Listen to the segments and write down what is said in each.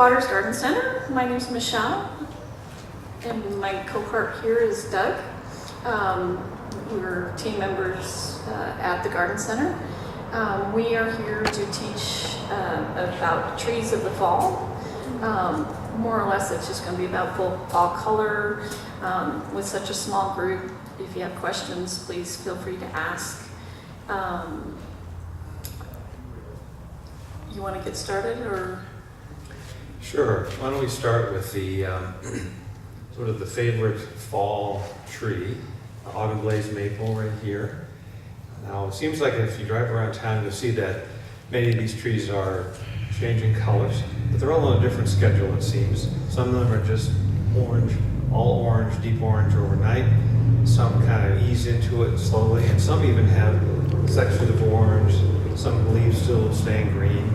Waters Garden Center. My name is Michelle, and my co-part here is Doug. We're team members at the Garden Center. We are here to teach about trees of the fall. More or less, it's just going to be about fall color. With such a small group, if you have questions, please feel free to ask. You want to get started, or? Sure. Why don't we start with the sort of the favorite fall tree, autumn blaze maple right here. Now, it seems like if you drive around town, you'll see that many of these trees are changing colors, but they're all on a different schedule, it seems. Some of them are just orange, all orange, deep orange overnight. Some kind of ease into it slowly, and some even have sections of orange, some leaves still staying green.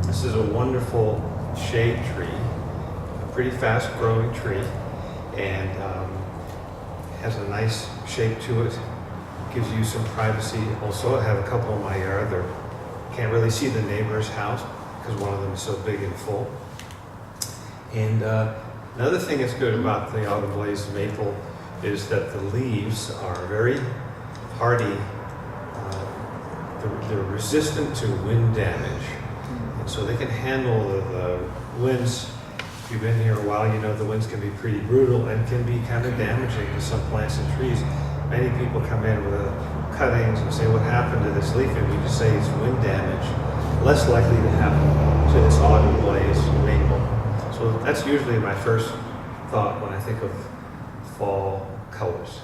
This is a wonderful shade tree, a pretty fast growing tree, and has a nice shape to it. Gives you some privacy. Also, I have a couple in my yard. Can't really see the neighbor's house because one of them is so big and full. And another thing that's good about the autumn blaze maple is that the leaves are very hardy. They're resistant to wind damage. And so they can handle the winds. If you've been here a while, you know the winds can be pretty brutal and can be kind of damaging to some plants and trees. Many people come in with cuttings and say, what happened to this leaf? And we just say it's wind damage. Less likely to happen to this autumn blaze maple. So that's usually my first thought when I think of fall colors.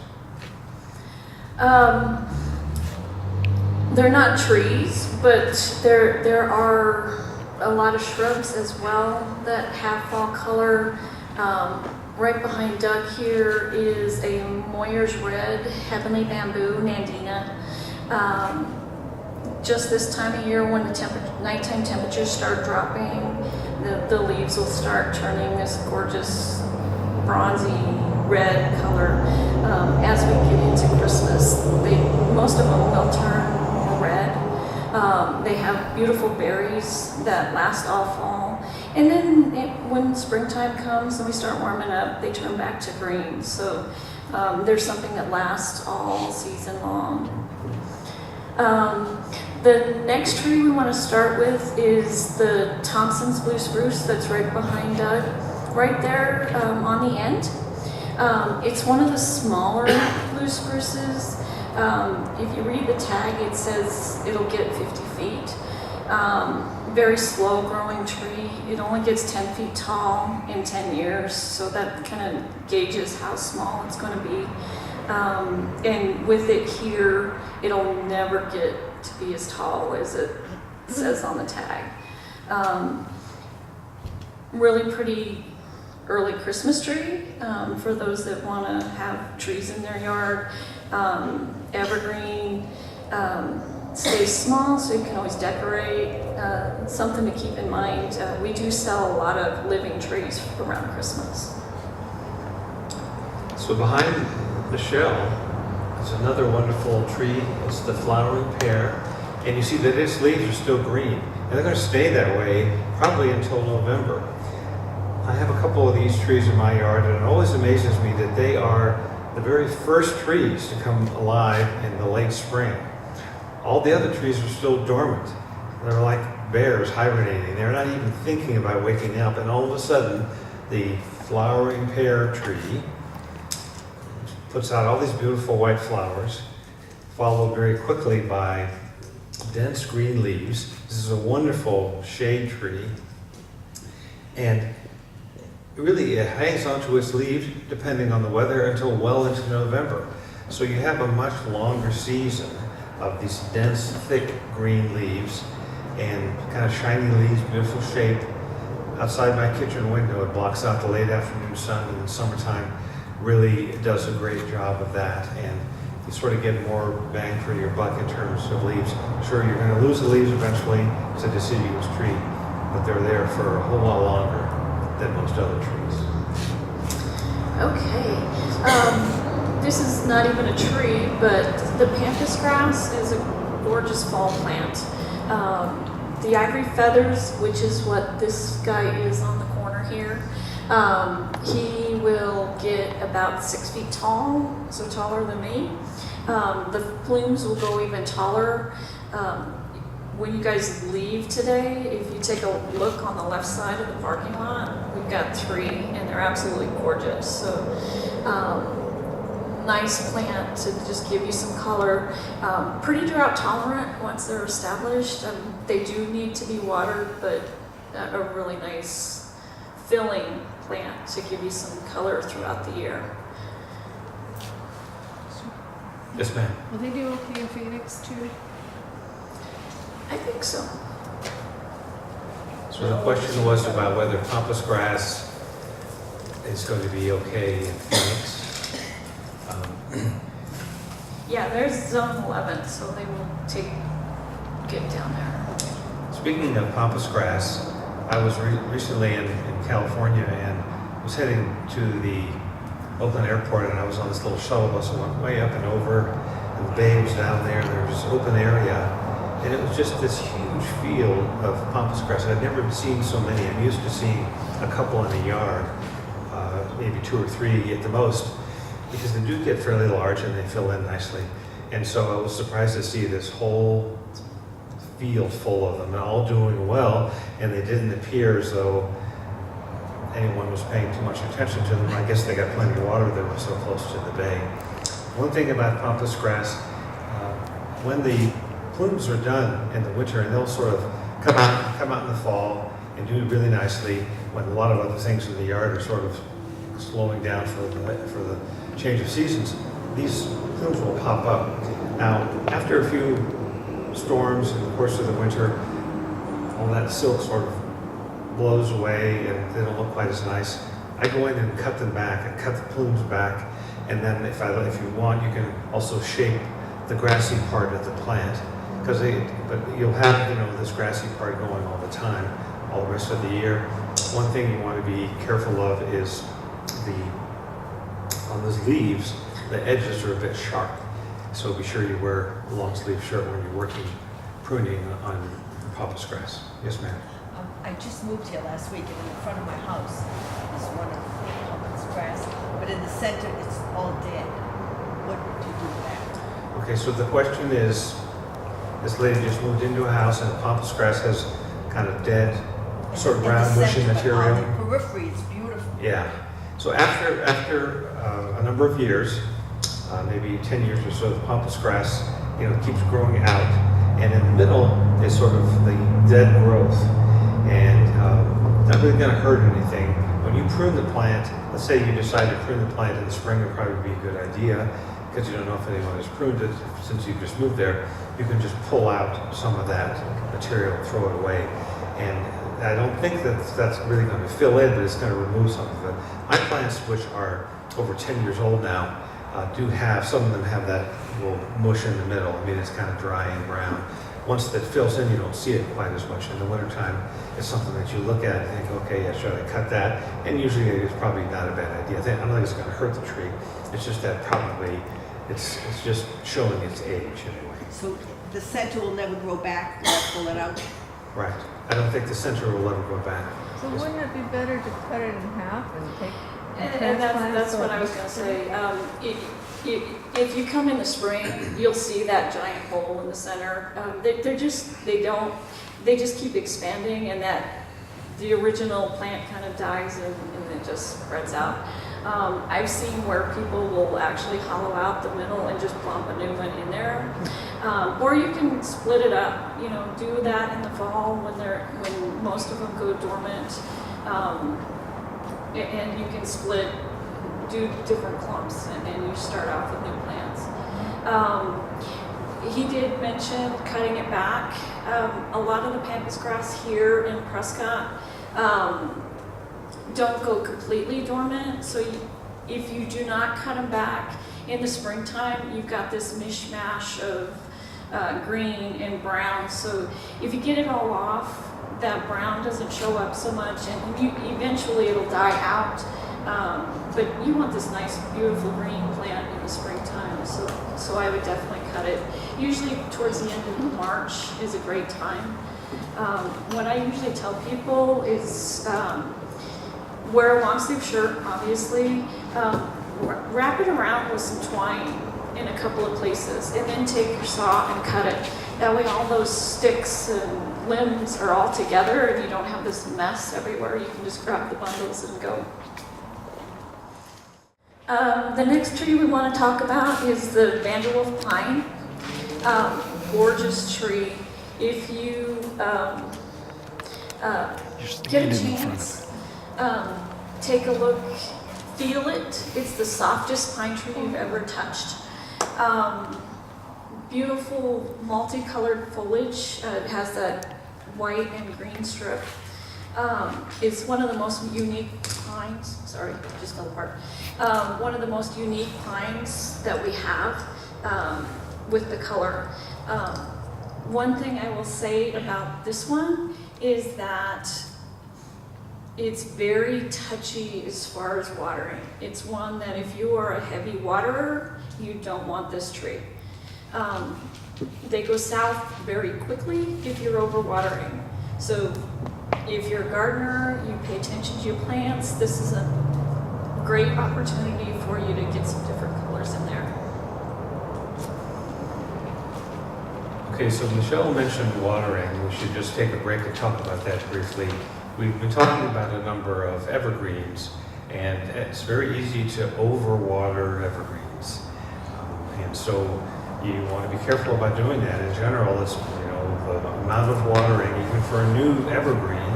They're not trees, but there are a lot of shrubs as well that have fall color. Right behind Doug here is a Moyer's Red, Heavenly Bamboo, Nandina. Just this time of year when the nighttime temperatures start dropping, the leaves will start turning this gorgeous bronzy red color. As we get into Christmas, most of them will turn red. They have beautiful berries that last all fall. And then when springtime comes and we start warming up, they turn back to green. So there's something that lasts all season long. The next tree we want to start with is the Thompson's Blue Spruce that's right behind Doug. Right there on the end. It's one of the smaller blue spruces. If you read the tag, it says it'll get 50 feet. Very slow growing tree. It only gets 10 feet tall in 10 years, so that kind of gauges how small it's going to be. And with it here, it'll never get to be as tall as it says on the tag. Really pretty early Christmas tree for those that want to have trees in their yard. Evergreen, stays small so you can always decorate. Something to keep in mind, we do sell a lot of living trees around Christmas. So behind Michelle is another wonderful tree. It's the flowering pear, and you see that its leaves are still green, and they're going to stay that way probably until November. I have a couple of these trees in my yard, and it always amazes me that they are the very first trees to come alive in the late spring. All the other trees are still dormant. They're like bears hibernating. They're not even thinking about waking up, and all of a sudden, the flowering pear tree puts out all these beautiful white flowers, followed very quickly by dense green leaves. This is a wonderful shade tree, and really it hangs onto its leaves depending on the weather until well into November. So you have a much longer season of these dense, thick green leaves and kind of shiny leaves, beautiful shape. Outside my kitchen window, it blocks out the late afternoon sun, and in the summertime really does a great job of that, and you sort of get more bang for your buck in terms of leaves. Sure, you're going to lose the leaves eventually. It's a deciduous tree, but they're there for a whole lot longer than most other trees. Okay, this is not even a tree, but the pampas grass is a gorgeous fall plant. The ivory feathers, which is what this guy is on the corner, corner here. He will get about 6 feet tall, so taller than me. The plumes will go even taller. When you guys leave today, if you take a look on the left side of the parking lot, we've got 3 and they're absolutely gorgeous. So nice plant to just give you some color. Pretty drought tolerant once they're established. They do need to be watered, but a really nice filling plant to give you some color throughout the year. Yes, ma'am. Will they do okay in Phoenix too? I think so. So the question was about whether pampas grass is going to be okay in Phoenix. Yeah, there's zone 11, so they will get down there. Speaking of pampas grass, I was recently in California and was heading to the Oakland airport, and I was on this little shuttle bus that went way up and over, and the bay was down there, and there was this open area, and it was just this huge field of pampas grass. I'd never seen so many. I'm used to seeing a couple in a yard, maybe 2 or 3 at the most, because they do get fairly large and they fill in nicely. And so I was surprised to see this whole field full of them, and all doing well, and they didn't appear as though anyone was paying too much attention to them. I guess they got plenty of water. They were so close to the bay. One thing about pampas grass, when the plumes are done in the winter, and they'll sort of come out in the fall and do really nicely when a lot of other things in the yard are sort of slowing down for the change of seasons, these plumes will pop up. Now, after a few storms in the course of the winter, all that silk sort of blows away and they don't look quite as nice. I go in and cut them back and cut the plumes back, and then if you want, you can also shape the grassy part of the plant, but you'll have this grassy part going all the time, all the rest of the year. One thing you want to be careful of is on those leaves, the edges are a bit sharp, so be sure you wear a long sleeve shirt when you're working pruning on pampas grass. Yes, ma'am. I just moved here last week, and in the front of my house is one of pampas grass, but in the center it's all dead. What do you do with that? Okay, so the question is, this lady just moved into a house and the pampas grass has kind of dead, sort of brown, mushy material. On the periphery, it's beautiful. Yeah. So after a number of years, maybe 10 years or so, the pampas grass, keeps growing out, and in the middle is sort of the dead growth, and not really going to hurt anything. When you prune the plant, let's say you decide to prune the plant in the spring, it would probably be a good idea, because you don't know if anyone has pruned it since you just moved there. You can just pull out some of that material and throw it away. And I don't think that's really going to fill in, but it's going to remove some of it. My plants, which are over 10 years old now, some of them have that little mush in the middle. I mean, it's kind of dry and brown. Once that fills in, you don't see it quite as much. In the wintertime, it's something that you look at and think, okay, yeah, should I cut that? And usually it's probably not a bad idea. I don't think it's going to hurt the tree. It's just that probably it's just showing its age anyway. So the center will never grow back when I pull it out? Right. I don't think the center will ever grow back. So wouldn't it be better to cut it in half and take And that's what I was going to say. If you come in the spring, you'll see that giant hole in the center. They just keep expanding, and that the original plant kind of dies and it just spreads out. I've seen where people will actually hollow out the middle and just plump a new one in there. Or you can split it up, do that in the fall when most of them go dormant. And you can do different clumps and you start off with new plants. He did mention cutting it back. A lot of the pampas grass here in Prescott don't go completely dormant, so if you do not cut them back in the springtime, you've got this mishmash of green and brown. So if you get it all off, that brown doesn't show up so much, and eventually it'll die out. But you want this nice, beautiful green plant in the springtime, so I would definitely cut it. Usually towards the end of March is a great time. What I usually tell people is Wear a long sleeve shirt, obviously. Wrap it around with some twine in a couple of places, and then take your saw and cut it. That way all those sticks and limbs are all together and you don't have this mess everywhere. You can just grab the bundles and go. The next tree we want to talk about is the Vanderwolf pine. Gorgeous tree. If you get a chance, take a look, feel it. It's the softest pine tree you've ever touched. Beautiful multicolored foliage. It has that white and green strip. It's one of the most unique pines. Sorry, just fell apart. One of the most unique pines that we have with the color. One thing I will say about this one is that it's very touchy as far as watering. It's one that if you are a heavy waterer, you don't want this tree. They go south very quickly if you're overwatering. So if you're a gardener, you pay attention to your plants, this is a great opportunity for you to get some different colors in there. Okay, so Michelle mentioned watering. We should just take a break and talk about that briefly. We've been talking about a number of evergreens, and it's very easy to overwater evergreens. And so you want to be careful about doing that. In general, it's, the amount of watering, even for a new evergreen,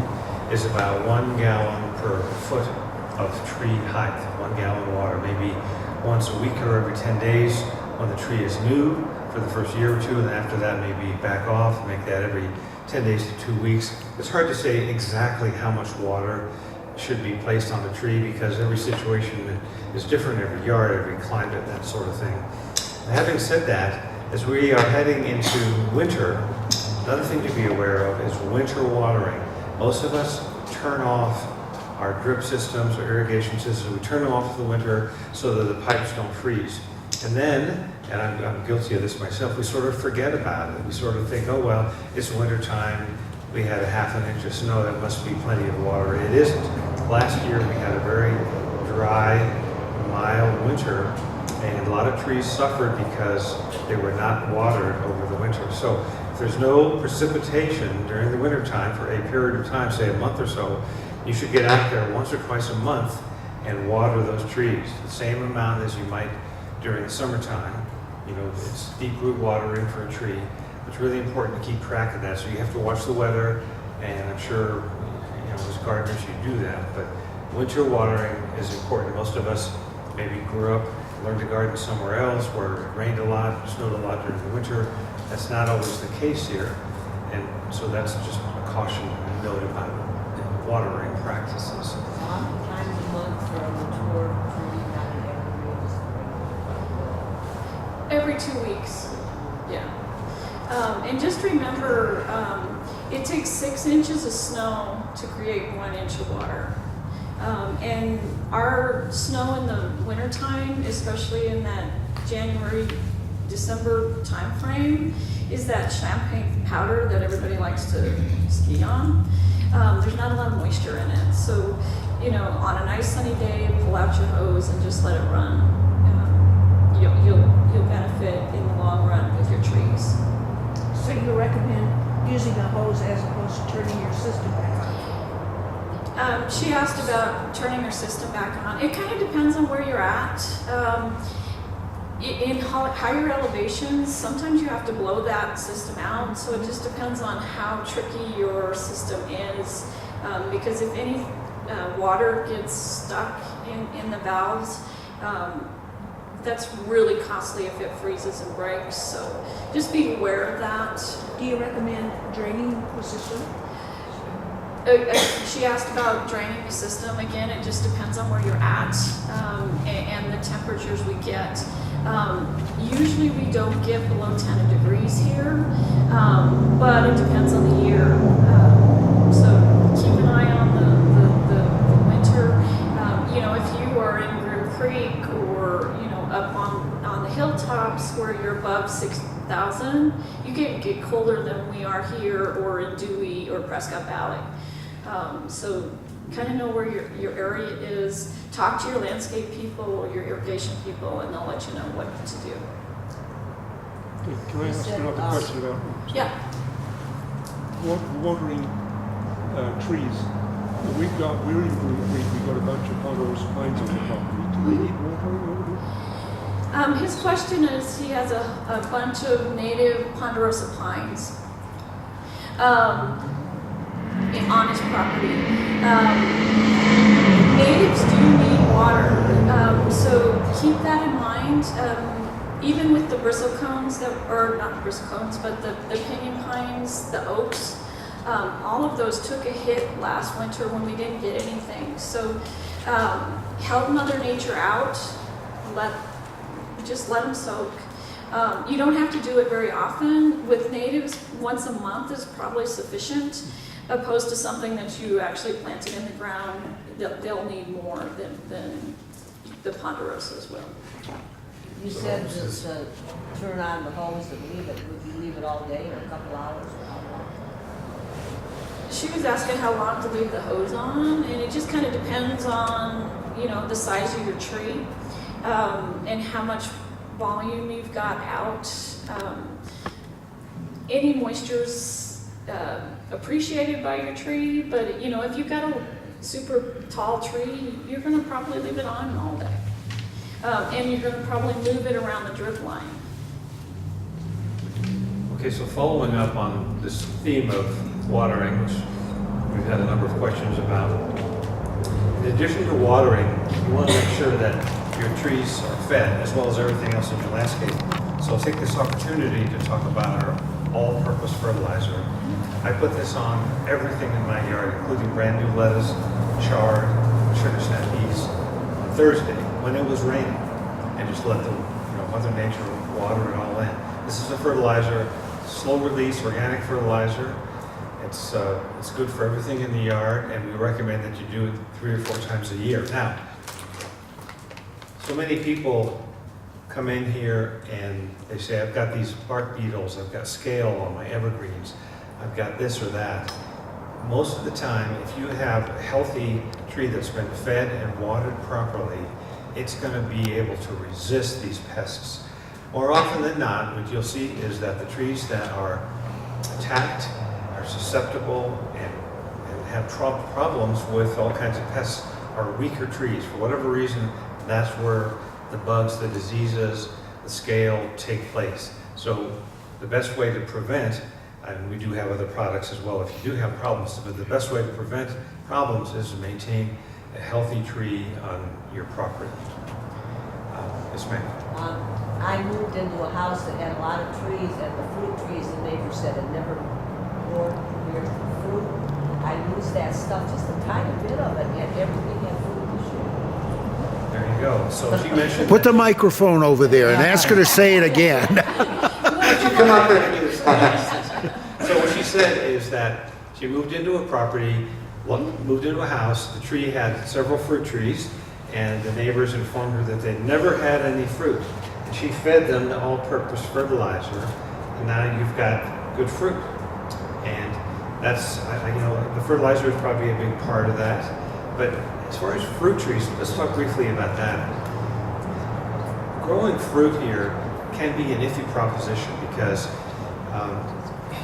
is about 1 gallon per foot of tree height. 1 gallon of water, maybe once a week or every 10 days when the tree is new for the first year or two, and after that maybe back off, make that every 10 days to 2 weeks. It's hard to say exactly how much water should be placed on the tree because every situation is different, every yard, every climate, that sort of thing. Having said that, as we are heading into winter, another thing to be aware of is winter watering. Most of us turn off our drip systems or irrigation systems. We turn them off for the winter so that the pipes don't freeze. And then, and I'm guilty of this myself, we sort of forget about it. We sort of think, oh well, it's winter time. We had a ½ inch of snow, that must be plenty of water. It isn't. Last year we had a very dry, mild winter, and a lot of trees suffered because they were not watered over the winter. So if there's no precipitation during the winter time for a period of time, say a month or so, you should get out there once or twice a month and water those trees. The same amount as you might during the summertime. It's deep root watering for a tree. It's really important to keep track of that. So you have to watch the weather, and I'm sure as gardeners you do that. But winter watering is important. Most of us maybe grew up, learned to garden somewhere else where it rained a lot, snowed a lot during the winter. That's not always the case here. And so that's just a caution note about watering practices. How many times a month for a mature tree, not an evergreen? Every 2 weeks, yeah. And just remember, it takes 6 inches of snow to create 1 inch of water. And our snow in the wintertime, especially in that January, December time frame, is that champagne powder that everybody likes to ski on. There's not a lot of moisture in it. So, on a nice sunny day, pull out your hose and just let it run. You'll benefit in the long run with your trees. So you recommend using a hose as opposed to turning your system back on? She asked about turning her system back on. It kind of depends on where you're at. In higher elevations, sometimes you have to blow that system out, so it just depends on how tricky your system is. Because if any water gets stuck in the valves, that's really costly if it freezes and breaks, so just be aware of that. Do you recommend draining the system? She asked about draining the system. Again, it just depends on where you're at and the temperatures we get. Usually we don't get below 10 degrees here, but it depends on the year. So keep an eye on the winter. If you are in Groom Creek or up on the hilltops where you're above 6,000, you get colder than we are here, or in Dewey or Prescott Valley. So kind of know where your area is. Talk to your landscape people or your irrigation people, and they'll let you know what to do. Can I ask another question about Yeah. watering trees? We're in Green, we've got a bunch of ponderosa pines on the property. Do they need watering over there? His question is, he has a bunch of native ponderosa pines on his property. Natives do need water, so keep that in mind. Even with the bristlecones or not bristlecones, but the pinyon pines, the oaks, all of those took a hit last winter when we didn't get anything. So help Mother Nature out. Just let them soak. You don't have to do it very often. With natives, once a month is probably sufficient, opposed to something that you actually planted in the ground. They'll need more than the ponderosas will. You said just turn on the hose and leave it. Would you leave it all day or a couple hours or how long? She was asking how long to leave the hose on, and it just kind of depends on, the size of your tree, and how much volume you've got out. Any moisture's appreciated by your tree, but if you've got a super tall tree, you're going to probably leave it on all day. And you're going to probably move it around the drip line. Okay, so following up on this theme of watering, which we've had a number of questions about. In addition to watering, you want to make sure that your trees are fed as well as everything else in your landscape. So I'll take this opportunity to talk about our all-purpose fertilizer. I put this on everything in my yard, including brand new lettuce, chard, sugar snap peas, on Thursday when it was raining, and just let the Mother Nature water it all in. This is a fertilizer, slow release organic fertilizer. It's good for everything in the yard, and we recommend that you do it 3 or 4 times a year. Now, so many people come in here and they say, I've got these bark beetles, I've got scale on my evergreens, I've got this or that. Most of the time, if you have a healthy tree that's been fed and watered properly, it's going to be able to resist these pests. More often than not, what you'll see is that the trees that are attacked, are susceptible, and have problems with all kinds of pests are weaker trees. For whatever reason, that's where the bugs, the diseases, the scale take place. So the best way to prevent, and we do have other products as well if you do have problems, but the best way to prevent problems is to maintain a healthy tree on your property. Yes, ma'am. I moved into a house that had a lot of trees, and the fruit trees, the neighbor said, it never bore fruit. I used that stuff, just a tiny bit of it, and everything had fruit this year. There you go. So she mentioned Put the microphone over there and ask her to say it again. come out there and do this. So what she said is that she moved into a property, moved into a house. The tree had several fruit trees, and the neighbors informed her that they never had any fruit. And she fed them the all-purpose fertilizer, and now you've got good fruit. And that's, the fertilizer is probably a big part of that. But as far as fruit trees, let's talk briefly about that. Growing fruit here can be an iffy proposition because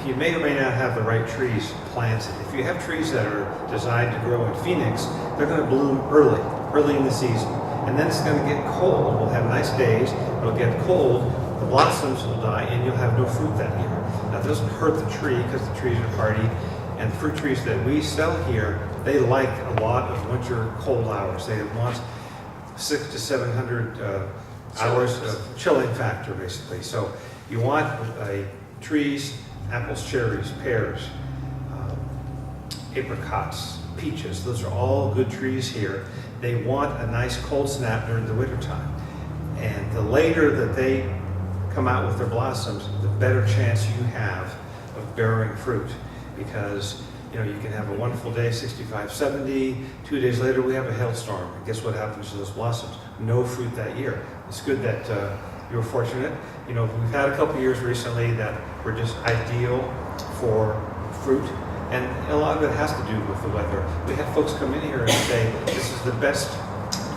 you may or may not have the right trees planted. If you have trees that are designed to grow in Phoenix, they're going to bloom early in the season. And then it's going to get cold. We'll have nice days, it'll get cold, the blossoms will die, and you'll have no fruit that year. Now, it doesn't hurt the tree because the trees are hardy. And the fruit trees that we sell here, they like a lot of winter cold hours. They want 600 to 700 hours of chilling factor, basically. So you want trees, apples, cherries, pears, apricots, peaches. Those are all good trees here. They want a nice cold snap during the wintertime. And the later that they come out with their blossoms, the better chance you have of bearing fruit. Because you can have a wonderful day, 65, 70, 2 days later we have a hailstorm. And guess what happens to those blossoms? No fruit that year. It's good that you were fortunate. We've had a couple years recently that were just ideal for fruit. And a lot of it has to do with the weather. We had folks come in here and say, this is the best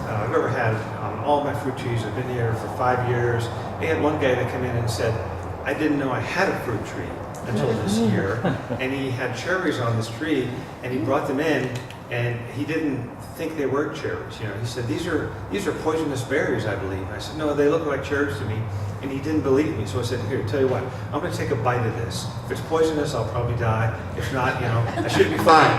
I've ever had on all my fruit trees. I've been here for 5 years. They had one guy that came in and said, I didn't know I had a fruit tree until this year. And he had cherries on this tree, and he brought them in, and he didn't think they were cherries. You know, he said, these are poisonous berries, I believe. I said, no, they look like cherries to me. And he didn't believe me. So I said, here, tell you what, I'm going to take a bite of this. If it's poisonous, I'll probably die. If not, you know, I should be fine.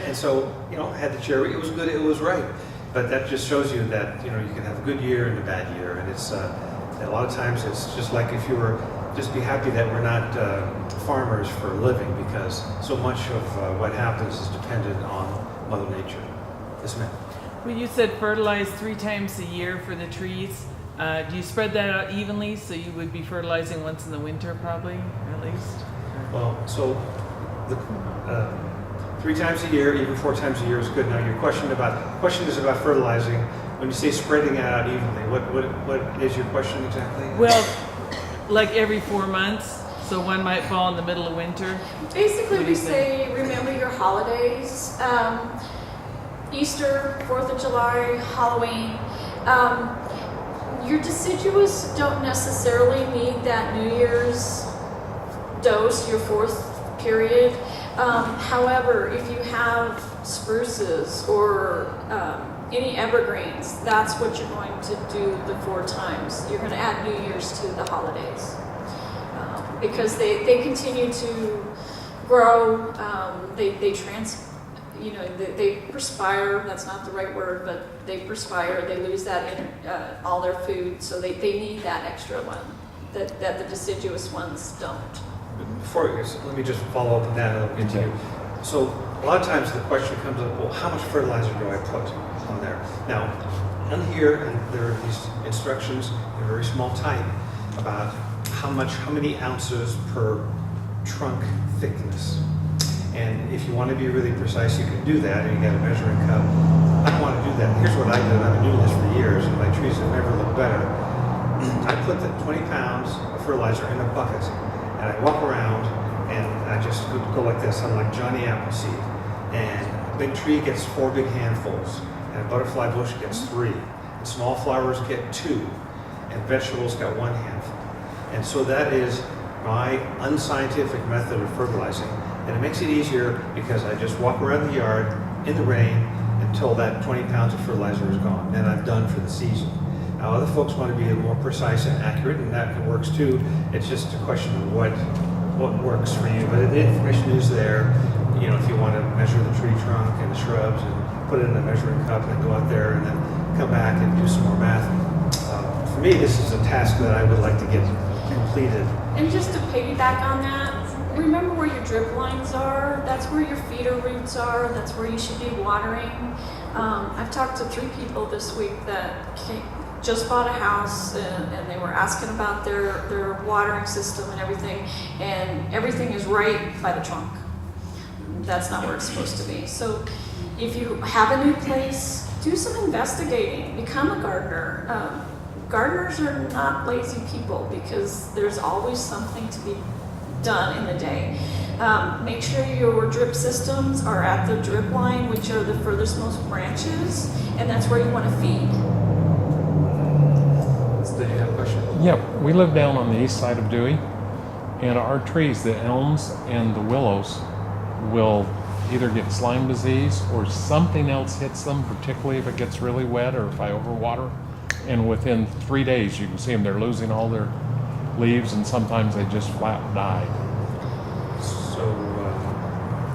And so, you know, I had the cherry. It was good. It was right. But that just shows you that, you know, you can have a good year and a bad year. And it's a lot of times it's just like if you were, just be happy that we're not farmers for a living, because so much of what happens is dependent on Mother Nature. Yes, ma'am. Well, you said fertilize 3 times a year for the trees. Do you spread that out evenly, so you would be fertilizing once in the winter probably, at least? Well, so the 3 times a year, even 4 times a year is good. Now your question is about fertilizing. When you say spreading it out evenly, what is your question exactly? Well, like every 4 months, so one might fall in the middle of winter. Basically, What do we you say, remember your holidays, Easter, 4th of July, Halloween. Your deciduous don't necessarily need that New Year's dose, your 4th period. However, if you have spruces or any evergreens, that's what you're going to do the 4 times. You're going to add New Year's to the holidays. Because they continue to grow, they perspire. That's not the right word, but they perspire. They lose that in all their food, so they need that extra one that the deciduous ones don't. Let me just follow up on that and I'll continue. So a lot of times the question comes up, well, how much fertilizer do I put on there? Now, on here, and there are these instructions in very small type about how many ounces per trunk thickness. And if you want to be really precise, you can do that, and you got a measuring cup. I don't want to do that. Here's what I did. I've been doing this for years, and my trees have never looked better. I put the 20 pounds of fertilizer in a bucket, and I walk around, and I just go like this. I'm like Johnny Appleseed. And a big tree gets 4 big handfuls, and a butterfly bush gets 3, and small flowers get 2, and vegetables got 1 handful. And so that is my unscientific method of fertilizing. And it makes it easier because I just walk around the yard in the rain until that 20 pounds of fertilizer is gone. Then I'm done for the season. Now other folks want to be a little more precise and accurate, and that works too. It's just a question of what works for you. But the information is there. You know, if you want to measure the tree trunk and the shrubs and put it in a measuring cup and go out there and then come back and do some more math. For me, this is a task that I would like to get completed. And just to piggyback on that, remember where your drip lines are. That's where your feeder roots are. That's where you should be watering. I've talked to 3 people this week that just bought a house, and they were asking about their watering system and everything is right by the trunk. That's not where it's supposed to be. So if you have a new place, do some investigating. Become a gardener. Gardeners are not lazy people because there's always something to be done in the day. Make sure your drip systems are at the drip line, which are the furthest most branches, and that's where you want to feed. Did you have a question? Yeah, we live down on the east side of Dewey, and our trees, the elms and the willows, will either get slime disease or something else hits them, particularly if it gets really wet or if I overwater. And within 3 days, you can see them, they're losing all their leaves, and sometimes they just flat die. So,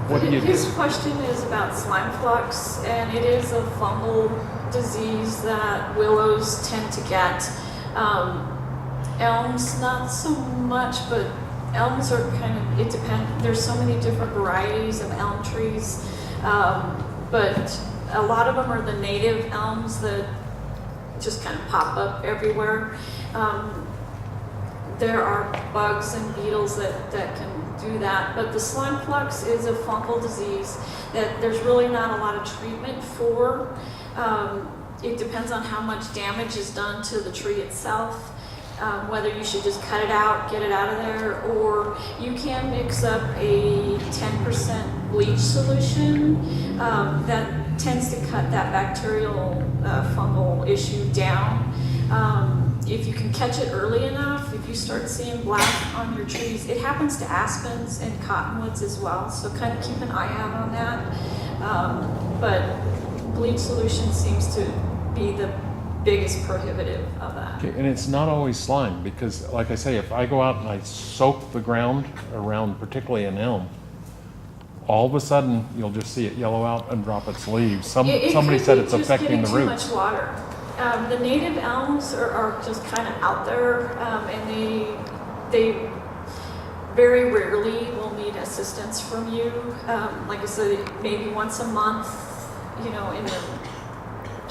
What do you do? His question is about slime flux, and it is a fungal disease that willows tend to get. Elms, not so much, but elms are it depends. There's so many different varieties of elm trees, but a lot of them are the native elms that just kind of pop up everywhere. There are bugs and beetles that can do that, but the slime flux is a fungal disease that there's really not a lot of treatment for. It depends on how much damage is done to the tree itself, whether you should just cut it out, get it out of there, or you can mix up a 10% bleach solution that tends to cut that bacterial fungal issue down. If you can catch it early enough, if you start seeing black on your trees, it happens to aspens and cottonwoods as well, so kind of keep an eye out on that. But bleach solution seems to be the biggest prohibitive of that. Okay, and it's not always slime because, like I say, if I go out and I soak the ground around, particularly an elm, all of a sudden you'll just see it yellow out and drop its leaves. Somebody said it's affecting the Too roots. much water. The native elms are just kind of out there, and they very rarely will need assistance from you. Like I said, maybe once a month, in the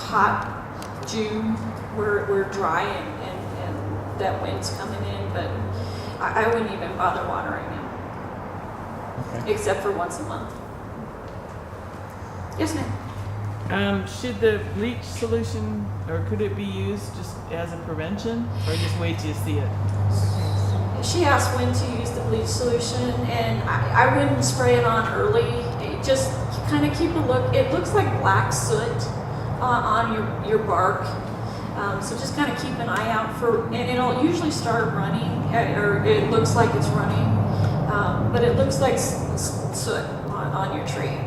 hot June, we're dry and that wind's coming in, but I wouldn't even bother watering them, Okay. except for once a month. Yes, ma'am. Should the bleach solution, or could it be used just as a prevention, or just wait till you see it? She asked when to use the bleach solution, and I wouldn't spray it on early. It just kind of keep a look. It looks like black soot on your bark, so just kind of keep an eye out for. And it'll usually start running, or it looks like it's running, but it looks like soot on your tree.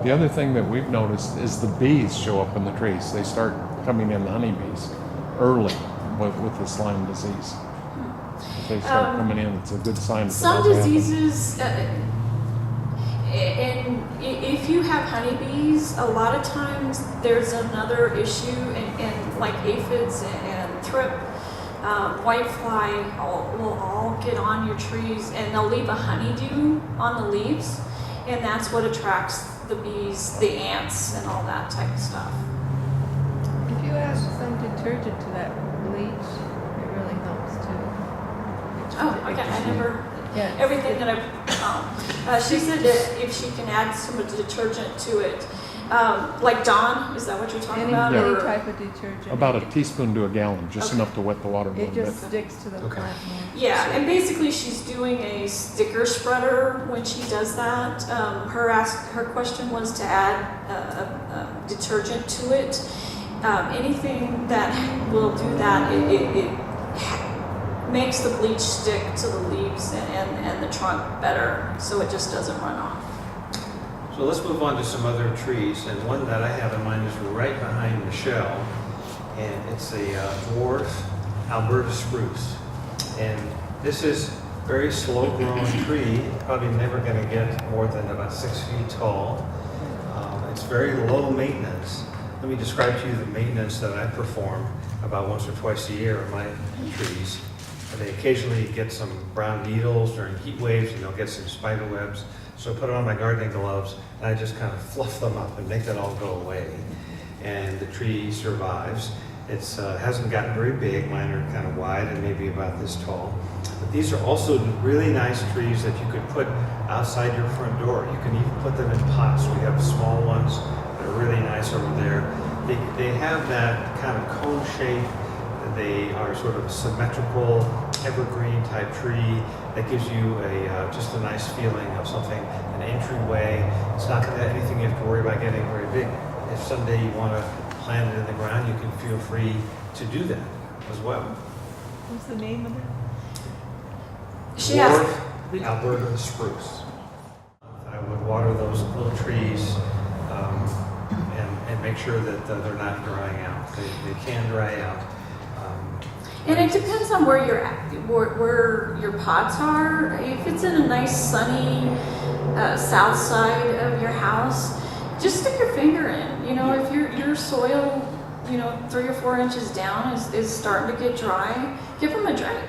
The other thing that we've noticed is the bees show up in the trees. They start coming in, the honeybees, early with the slime disease. If they start coming in, it's a good sign. Some diseases, and if you have honeybees, a lot of times there's another issue, and like aphids and thrip, whitefly will all get on your trees, and they'll leave a honeydew on the leaves, and that's what attracts the bees, the ants, and all that type of stuff. If you add some detergent to that bleach, it really helps too. Oh, okay, I never, Yeah. everything that she said that if she can add some detergent to it, like Dawn, is that what you're talking about? Any or- type of detergent. About a teaspoon to a gallon, just Okay. enough to wet the water a It little bit. just sticks to the Okay. plant more. Yeah, and basically she's doing a sticker spreader when she does that. Her question was to add a detergent to it. Anything that will do that, it makes the bleach stick to the leaves and the trunk better, so it just doesn't run off. So let's move on to some other trees, and one that I have in mind is right behind Michelle, and it's a dwarf Alberta spruce. And this is a very slow-growing tree, probably never going to get more than about 6 feet tall. It's very low maintenance. Let me describe to you the maintenance that I perform about once or twice a year on my trees. And they occasionally get some brown needles during heat waves, and they'll get some spider webs. So I put on my gardening gloves, and I just kind of fluff them up and make that all go away. And the tree survives. It hasn't gotten very big. Mine are kind of wide and maybe about this tall. But these are also really nice trees that you could put outside your front door. You can even put them in pots. We have small ones that are really nice over there. They have that kind of cone shape. They are sort of a symmetrical evergreen type tree that gives you just a nice feeling of something, an entryway. It's not going to anything you have to worry about getting very big. If someday you want to plant it in the ground, you can feel free to do that as well. What's the name of it? She asked, Dwarf Alberta spruce. I would water those little trees and make sure that they're not drying out. They can dry out. and it depends on where you're at, where your pots are. If it's in a nice sunny south side of your house, just stick your finger in. If your soil, 3 or 4 inches down is starting to get dry, give them a drink.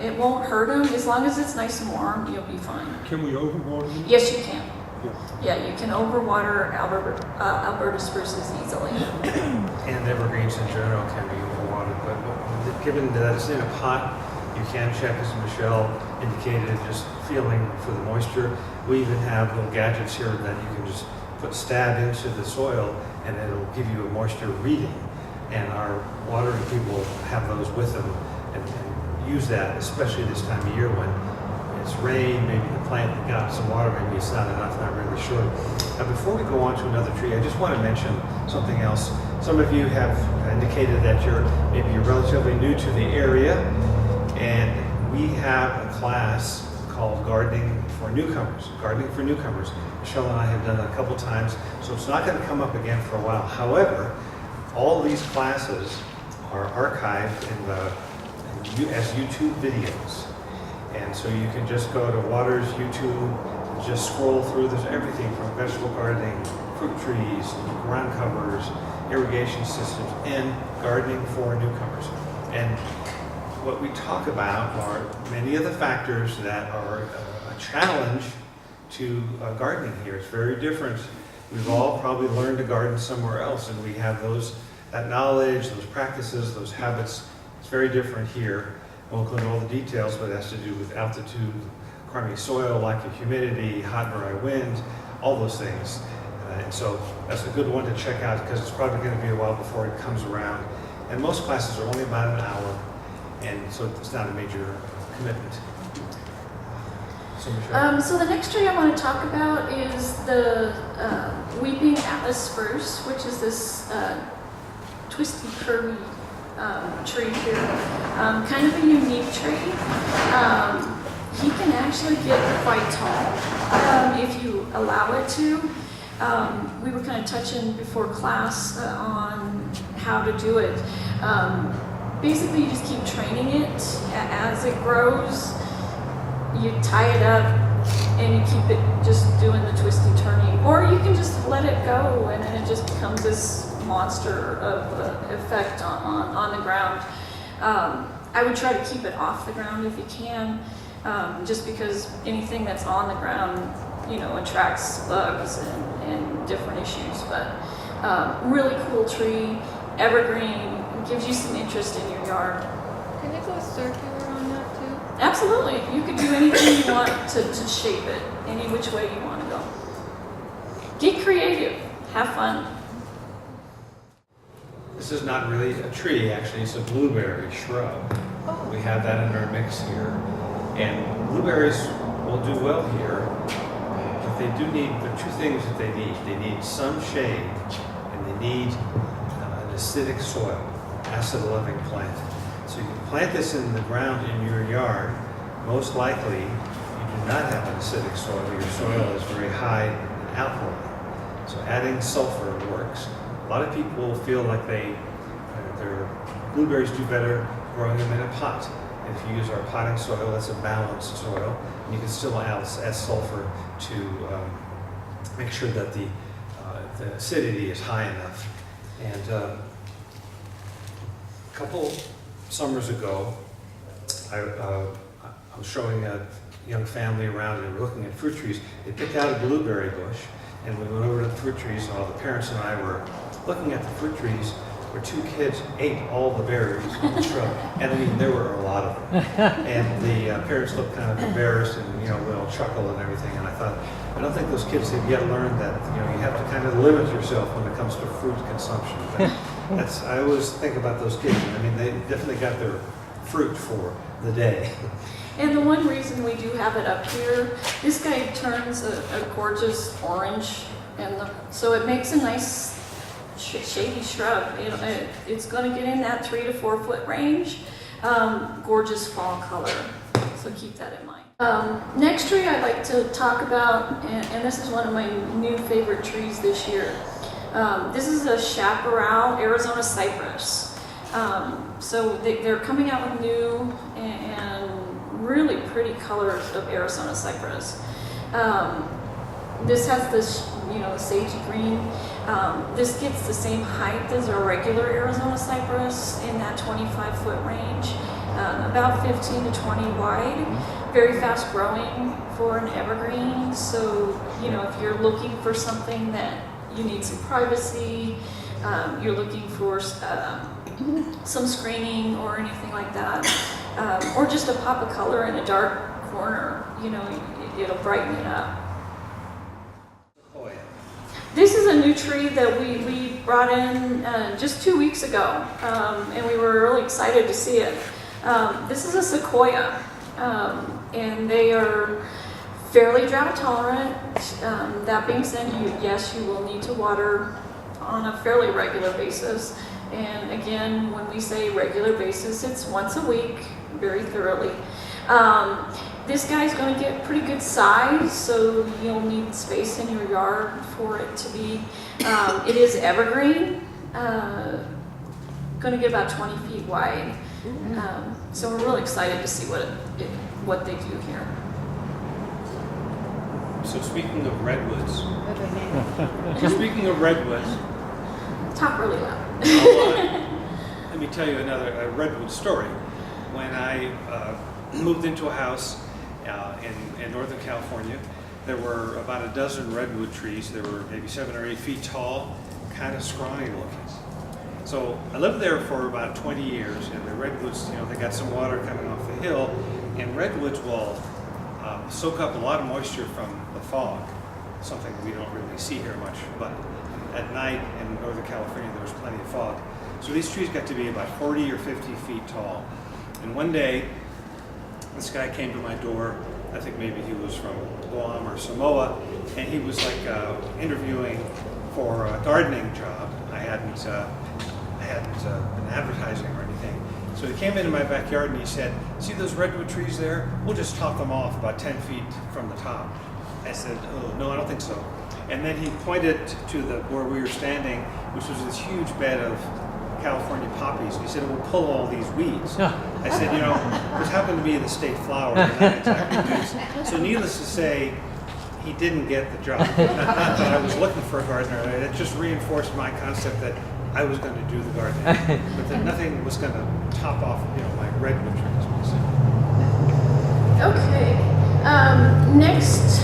It won't hurt them as long as it's nice and warm. You'll be fine. Can we overwater them? Yes, you can. Yeah. Yeah, you can overwater Alberta spruces easily. And evergreens in general can be overwatered, but given that it's in a pot, you can check, as Michelle indicated, just feeling for the moisture. We even have little gadgets here that you can just stab into the soil and it'll give you a moisture reading. And our watering people have those with them and use that, especially this time of year when it's rain, maybe the plant got some water, maybe it's not enough, not really sure. Now before we go on to another tree, I just want to mention something else. Some of you have indicated that you're relatively new to the area, and we have a class called Gardening for Newcomers. Gardening for Newcomers. Michelle and I have done it a couple times, so it's not going to come up again for a while. However, all these classes are archived as YouTube videos. And so you can just go to Waters YouTube, just scroll through. There's everything from vegetable gardening, fruit trees, ground covers, irrigation systems, and gardening for newcomers. And what we talk about are many of the factors that are a challenge to gardening here. It's very different. We've all probably learned to garden somewhere else, and we have that knowledge, those practices, those habits. It's very different here. I won't go into all the details, but it has to do with altitude, crummy soil, lack of humidity, hot and dry winds, all those things. And so that's a good one to check out because it's probably going to be a while before it comes around. And most classes are only about an hour, and so it's not a major commitment. So, Michelle? So the next tree I want to talk about is the weeping Atlas spruce, which is this twisty, curvy tree here. Kind of a unique tree. He can actually get quite tall if you allow it to. We were kind of touching before class on how to do it. Basically, you just keep training it as it grows. You tie it up and you keep it just doing the twisty turning, or you can just let it go and then it just becomes this monster of effect on the ground. I would try to keep it off the ground if you can, just because anything that's on the ground, attracts bugs and different issues. But really cool tree, evergreen, gives you some interest in your yard. Can it go circular on that too? Absolutely. You could do anything you want to shape it, any which way you want to go. Get creative. Have fun. This is not really a tree, actually. It's a blueberry shrub. We have that in our mix here. And blueberries will do well here, but there are two things that they need. They need some shade, and they need an acidic soil, acid-loving plant. So you can plant this in the ground in your yard. Most likely, you do not have an acidic soil. Your soil is very high in alkaline. So adding sulfur works. A lot of people feel like their blueberries do better growing them in a pot. And if you use our potting soil, that's a balanced soil. And you can still add sulfur to make sure that the acidity is high enough. And a couple summers ago, I was showing a young family around and we were looking at fruit trees. They picked out a blueberry bush, and we went over to the fruit trees, and all the parents and I were looking at the fruit trees where two kids ate all the berries on the shrub. And I mean, there were a lot of them. And the parents looked kind of embarrassed and, we all chuckle and everything. And I thought, I don't think those kids have yet learned that, you have to kind of limit yourself when it comes to fruit consumption. But I always think about those kids. I mean, they definitely got their fruit for the day. And the one reason we do have it up here, this guy turns a gorgeous orange, and so it makes a nice shady shrub. It's going to get in that 3 to 4 foot range. Gorgeous fall color, so keep that in mind. Next tree I'd like to talk about, and this is one of my new favorite trees this year. This is a chaparral Arizona cypress. So they're coming out with new and really pretty colors of Arizona cypress. This has this, sagey green. This gets the same height as our regular Arizona cypress in that 25-foot range, about 15 to 20 wide, very fast growing for an evergreen. So, if you're looking for something that you need some privacy, you're looking for some screening or anything like that, or just a pop of color in a dark corner, it'll brighten it up. This is a new tree that we brought in just 2 weeks ago, and we were really excited to see it. This is a sequoia, and they are fairly drought tolerant. That being said, yes, you will need to water on a fairly regular basis. And again, when we say regular basis, it's once a week, very thoroughly. This guy's going to get pretty good size, so you'll need space in your yard for it to be. It is evergreen, going to get about 20 feet wide. So we're really excited to see what they do here. So speaking of redwoods, Talk really loud. let me tell you a redwood story. When I moved into a house in Northern California, there were about a dozen redwood trees. They were maybe 7 or 8 feet tall, kind of scrawny looking. So I lived there for about 20 years, and the redwoods, they got some water coming off the hill, and redwoods will soak up a lot of moisture from the fog, something we don't really see here much, but at night in Northern California there was plenty of fog. So these trees got to be about 40 or 50 feet tall. And one day, this guy came to my door. I think maybe he was from Guam or Samoa, and he was like interviewing for a gardening job. I hadn't been advertising or anything. So he came into my backyard and he said, "See those redwood trees there? We'll just top them off about 10 feet from the top." I said, "Oh, no, I don't think so." And then he pointed to where we were standing, which was this huge bed of California poppies. He said, "It will pull all these weeds." I said, "This happened to be the state flower, not exactly weeds." So needless to say, he didn't get the job. Not that I was looking for a gardener. It just reinforced my concept that I was going to do the gardening, but that nothing was going to top off, my redwood trees. Okay. Next,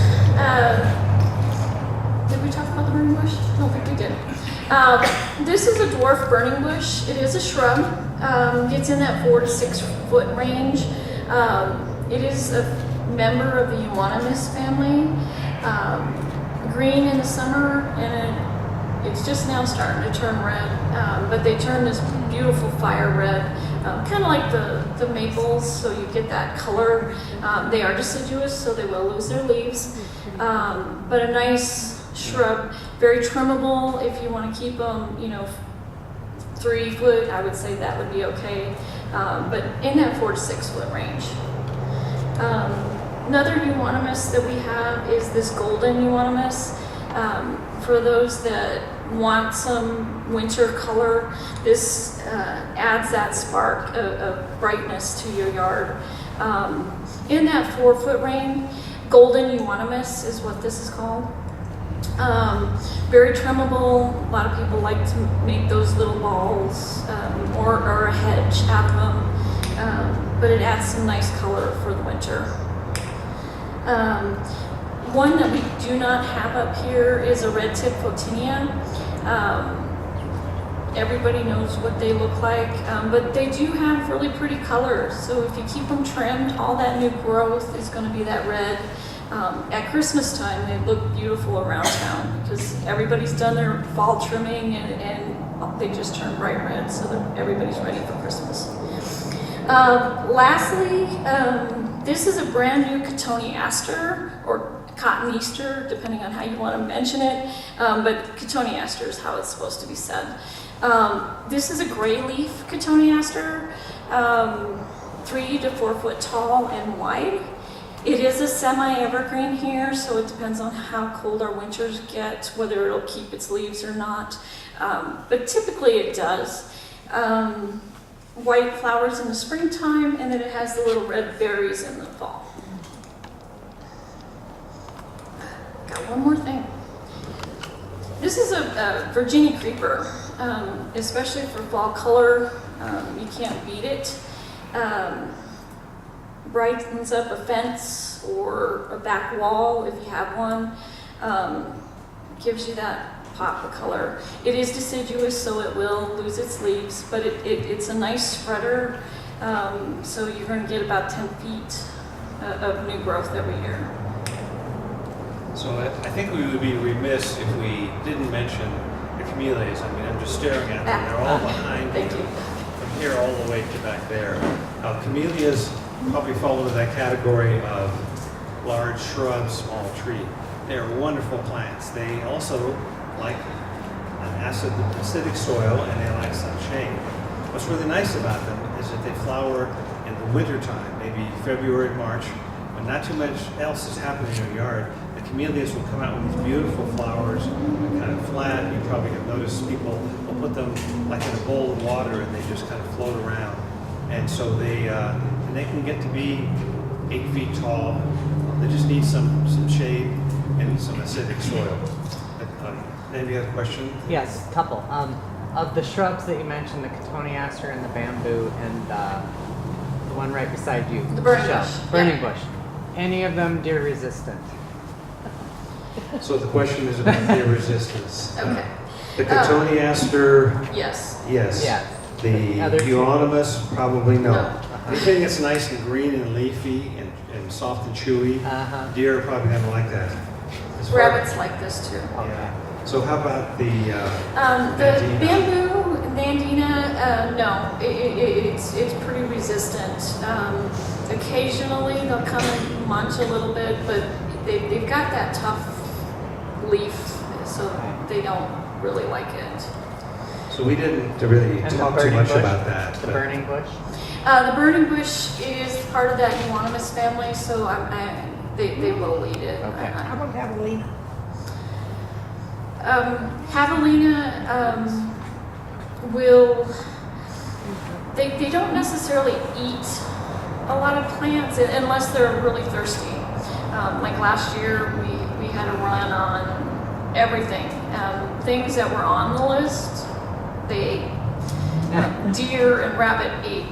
did we talk about the burning bush? I don't think we did. This is a dwarf burning bush. It is a shrub. Gets in that 4 to 6 foot range. It is a member of the euonymus family. Green in the summer, and it's just now starting to turn red. But they turn this beautiful fire red, kind of like the maples, so you get that color. They are deciduous, so they will lose their leaves. But a nice shrub, very trimmable. If you want to keep them, 3 foot, I would say that would be okay. But in that 4 to 6 foot range. Another euonymus that we have is this golden euonymus. For those that want some winter color, this adds that spark of brightness to your yard. In that 4 foot range, golden euonymus is what this is called. Very trimmable. A lot of people like to make those little balls or a hedge out of them, but it adds some nice color for the winter. One that we do not have up here is a red tip photinia. Everybody knows what they look like, but they do have really pretty colors. So if you keep them trimmed, all that new growth is going to be that red. At Christmas time, they look beautiful around town because everybody's done their fall trimming and they just turn bright red, so that everybody's ready for Christmas. Lastly, this is a brand new cotoneaster, or cotton Easter, depending on how you want to mention it, but cotoneaster is how it's supposed to be said. This is a gray leaf cotoneaster, 3 to 4 foot tall and wide. It is a semi-evergreen here, so it depends on how cold our winters get, whether it'll keep its leaves or not, but typically it does. White flowers in the springtime, and then it has the little red berries in the fall. Got one more thing. This is a Virginia creeper, especially for fall color. You can't beat it. Brightens up a fence or a back wall if you have one. Gives you that pop of color. It is deciduous, so it will lose its leaves, but it's a nice spreader. So you're going to get about 10 feet of new growth every year. So I think we would be remiss if we didn't mention the camellias. I mean, I'm just staring at them. They're all behind Thank you. you. From here all the way to back there. Camellias probably fall into that category of large shrub, small tree. They're wonderful plants. They also like an acidic soil, and they like some shade. What's really nice about them is that they flower in the wintertime, maybe February, March, when not too much else is happening in your yard. The camellias will come out with these beautiful flowers, kind of flat. You probably have noticed people will put them like in a bowl of water, and they just kind of float around. And so they can get to be 8 feet tall. They just need some shade and some acidic soil. Maybe you have a question? Yes, couple. Of the shrubs that you mentioned, the cotoneaster and the bamboo, and the one right beside you, The burning Michelle, bush. burning Yeah. bush. Any of them deer resistant? So the question is about deer resistance. Okay. The cotoneaster, Yes. yes. Yes. The Other two? euonymus, probably no. No. Anything that's nice and green and leafy and soft and chewy, Uh-huh. deer are probably never like that. As far- Rabbits like this too. Yeah. So how about the The Nandina? bamboo Nandina, no, it's pretty resistant. Occasionally they'll come and munch a little bit, but they've got that tough leaf, so they don't really like it. So we didn't really And the talk too burning much bush? about that. The but- burning bush? The burning bush is part of that euonymus family, so they will eat it. Okay. How about javelina? Javelina will, they don't necessarily eat a lot of plants unless they're really thirsty. Like last year, we had a run on everything. Things that were on the list, they ate. Deer and rabbit ate